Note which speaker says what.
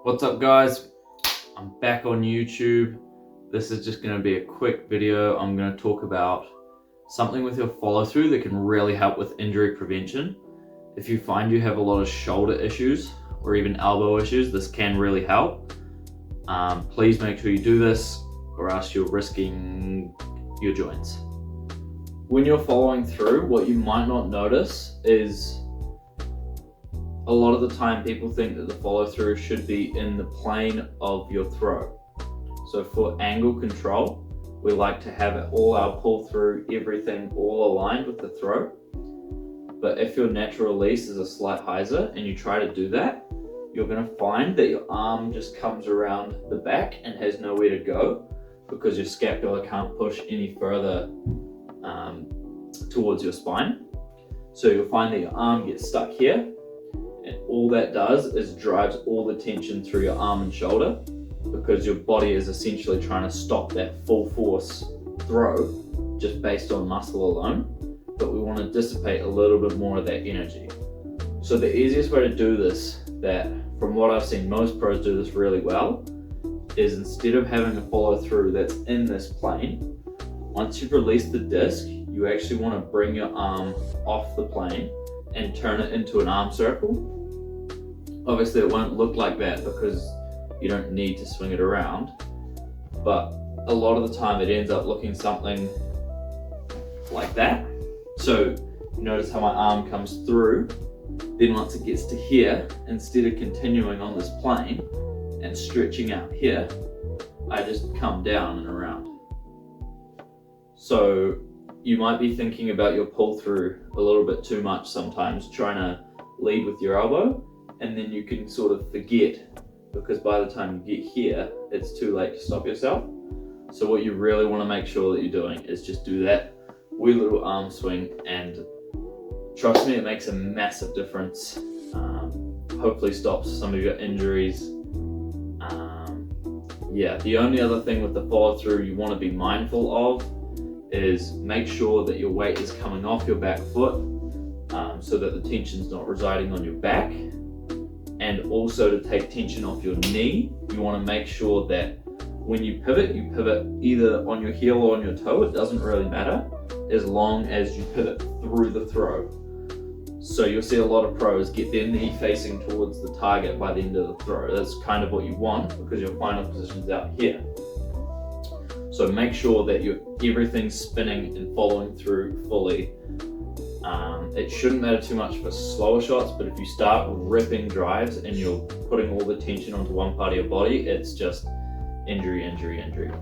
Speaker 1: What's up, guys? I'm back on YouTube. This is just going to be a quick video. I'm going to talk about something with your follow through that can really help with injury prevention. If you find you have a lot of shoulder issues or even elbow issues, this can really help. Please make sure you do this or else you're risking your joints. When you're following through, what you might not notice is a lot of the time people think that the follow through should be in the plane of your throw. So for angle control, we like to have all our pull through, everything all aligned with the throw. But if your natural release is a slight hyzer and you try to do that, you're going to find that your arm just comes around the back and has nowhere to go because your scapula can't push any further towards your spine. So you'll find that your arm gets stuck here, and all that does is drives all the tension through your arm and shoulder because your body is essentially trying to stop that full force throw just based on muscle alone. But we want to dissipate a little bit more of that energy. So the easiest way to do this, that from what I've seen most pros do this really well, is instead of having a follow through that's in this plane, once you've released the disc, you actually want to bring your arm off the plane and turn it into an arm circle. Obviously it won't look like that because you don't need to swing it around, but a lot of the time it ends up looking something like that. So you notice how my arm comes through, then once it gets to here, instead of continuing on this plane and stretching out here, I just come down and around. So you might be thinking about your pull through a little bit too much sometimes, trying to lead with your elbow, and then you can sort of forget because by the time you get here, it's too late to stop yourself. So what you really want to make sure that you're doing is just do that wee little arm swing, and trust me, it makes a massive difference. Hopefully stops some of your injuries. The only other thing with the follow through you want to be mindful of is make sure that your weight is coming off your back foot so that the tension's not residing on your back. And also to take tension off your knee, you want to make sure that when you pivot either on your heel or on your toe. It doesn't really matter as long as you pivot through the throw. So you'll see a lot of pros get their knee facing towards the target by the end of the throw. That's kind of what you want because your final position's out here. So make sure that everything's spinning and following through fully. It shouldn't matter too much for slower shots, but if you start ripping drives and you're putting all the tension onto one part of your body, it's just injury, injury, injury.